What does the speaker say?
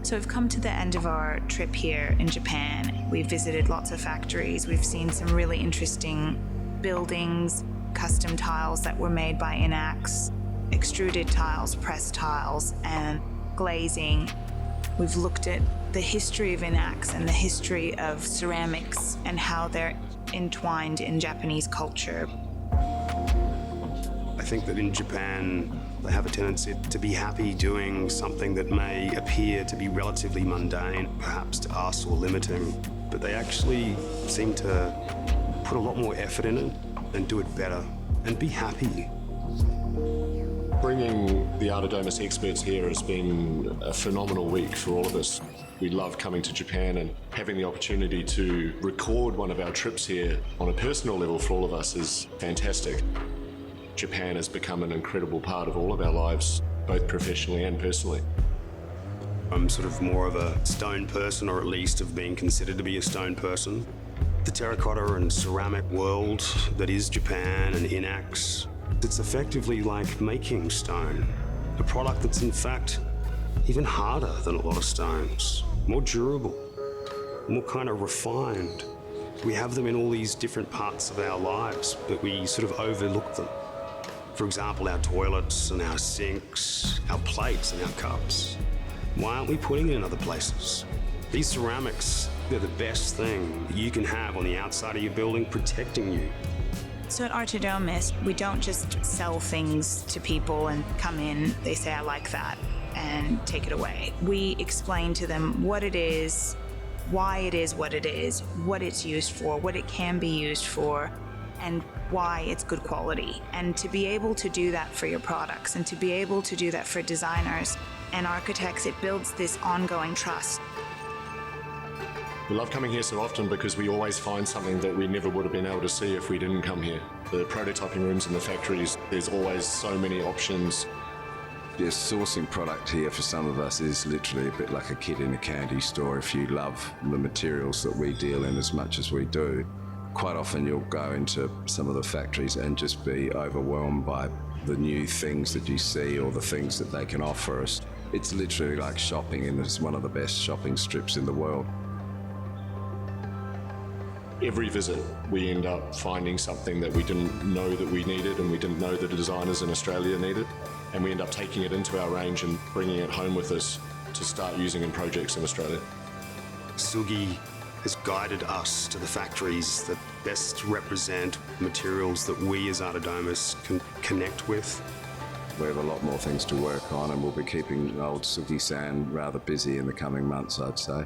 So we've come to the end of our trip here in Japan. We've visited lots of factories. We've seen some really interesting buildings, custom tiles that were made by Inax, extruded tiles, pressed tiles, and glazing. We've looked at the history of Inax and the history of ceramics and how they're entwined in Japanese culture. I think that in Japan, they have a tendency to be happy doing something that may appear to be relatively mundane, perhaps to us, or limiting, but they actually seem to put a lot more effort in it and do it better and be happy. Bringing the Artedomus experts here has been a phenomenal week for all of us. We love coming to Japan, and having the opportunity to record one of our trips here on a personal level for all of us is fantastic. Japan has become an incredible part of all of our lives, both professionally and personally. I'm sort of more of a stone person, or at least of being considered to be a stone person. The terracotta and ceramic world that is Japan and Inax, it's effectively like making stone, a product that's in fact even harder than a lot of stones, more durable, more kind of refined. We have them in all these different parts of our lives, but we sort of overlook them. For example, our toilets and our sinks, our plates and our cups. Why aren't we putting it in other places? These ceramics, they're the best thing that you can have on the outside of your building, protecting you. So at Artedomus, we don't just sell things to people and come in, they say, I like that, and take it away. We explain to them what it is, why it is what it is, what it's used for, what it can be used for, and why it's good quality. And to be able to do that for your products and to be able to do that for designers and architects, it builds this ongoing trust. We love coming here so often because we always find something that we never would have been able to see if we didn't come here. The prototyping rooms in the factories, there's always so many options. Yes, sourcing product here for some of us is literally a bit like a kid in a candy store if you love the materials that we deal in as much as we do. Quite often you'll go into some of the factories and just be overwhelmed by the new things that you see or the things that they can offer us. It's literally like shopping, and it's one of the best shopping strips in the world. Every visit, we end up finding something that we didn't know that we needed and we didn't know that the designers in Australia needed. And we end up taking it into our range and bringing it home with us to start using in projects in Australia. Sugi has guided us to the factories that best represent materials that we as Artedomus can connect with. We have a lot more things to work on, and we'll be keeping old Sugi-san rather busy in the coming months, I'd say.